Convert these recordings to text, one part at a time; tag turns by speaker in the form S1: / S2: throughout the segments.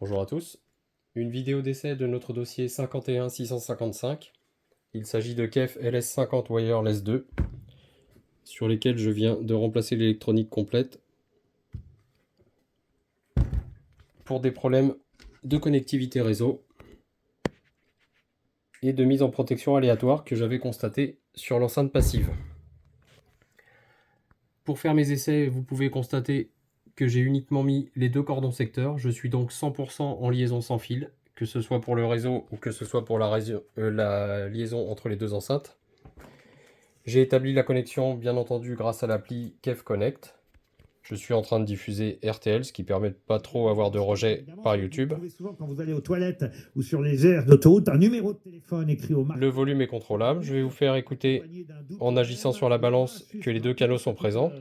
S1: Bonjour à tous. Une vidéo d'essai de notre dossier 51655. Il s'agit de KEF LS50 Wireless 2 sur lesquels je viens de remplacer l'électronique complète pour des problèmes de connectivité réseau et de mise en protection aléatoire que j'avais constaté sur l'enceinte passive. Pour faire mes essais, vous pouvez constater que j'ai uniquement mis les deux cordons secteurs. Je suis donc 100% en liaison sans fil, que ce soit pour le réseau ou que ce soit pour la liaison entre les deux enceintes. J'ai établi la connexion, bien entendu, grâce à l'appli KEF Connect. Je suis en train de diffuser RTL, ce qui permet de pas trop avoir de rejet par YouTube.
S2: Vous trouvez souvent quand vous allez aux toilettes ou sur les aires d'autoroute un numéro de téléphone écrit au marqueur.
S1: Le volume est contrôlable. Je vais vous faire écouter en agissant sur la balance que les deux canaux sont présents.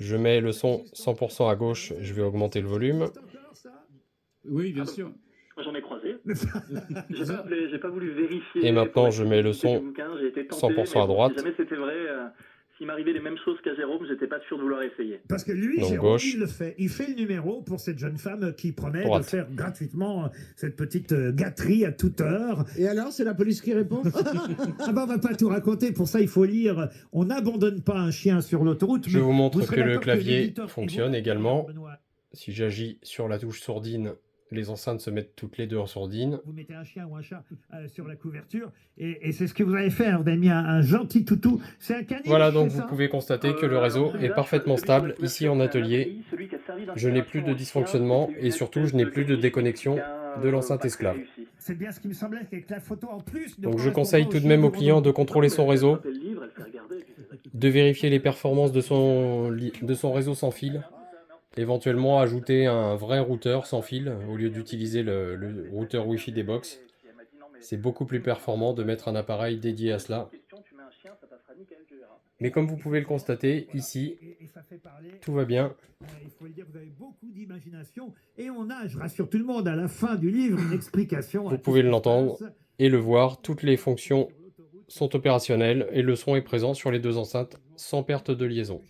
S1: Je mets le son 100% à gauche, je vais augmenter le volume.
S3: Oui, bien sûr.
S4: Moi j'en ai croisé. J'ai pas voulu vérifier.
S1: Et maintenant je mets le son
S4: J'ai été tenté,
S1: 100% à
S4: mais
S1: droite.
S4: si jamais c'était vrai, s'il m'arrivait les mêmes choses qu'à Jérôme, j'étais pas sûr de vouloir essayer.
S2: Parce que lui,
S1: Donc,
S2: Jérôme,
S1: gauche.
S2: il le fait. Il fait le numéro pour cette jeune femme qui promet
S1: Droite.
S2: de faire gratuitement cette petite gâterie à toute heure.
S5: Et alors, c'est la police qui répond?
S2: Ah ben, on va pas tout raconter. Pour ça, il faut lire. On n'abandonne pas un chien sur l'autoroute.
S1: Je
S2: mais
S1: vous montre
S2: serez
S1: que le
S2: d'accord
S1: clavier
S2: l'éditeur-
S1: fonctionne
S2: et vous,
S1: également.
S2: Benoît,
S1: Si j'agis sur la touche sourdine, les enceintes se mettent toutes les deux en sourdine.
S2: vous mettez un chien ou un chat sur la couverture et c'est ce que vous avez fait. Hein. Vous avez mis un gentil toutou. C'est un caniche.
S1: Voilà, donc
S2: c'est
S1: vous
S2: ça
S1: pouvez constater que le réseau est parfaitement stable. Ici en atelier, je n'ai plus de dysfonctionnement et surtout je n'ai plus de déconnexion de l'enceinte esclave.
S2: C'est bien ce qui me semblait avec la photo en plus.
S1: Donc je conseille tout de même au client de contrôler son réseau, de vérifier les performances de son réseau sans fil, éventuellement ajouter un vrai routeur sans fil au lieu d'utiliser le routeur Wi-Fi des box. C'est beaucoup plus performant de mettre un appareil dédié à cela. Mais comme vous pouvez le constater, ici, tout va bien.
S2: Il faut le dire, vous avez beaucoup d'imagination et on a, je rassure tout le monde, à la fin du livre, une explication.
S1: Vous pouvez l'entendre et le voir, toutes les fonctions sont opérationnelles et le son est présent sur les deux enceintes sans perte de liaison.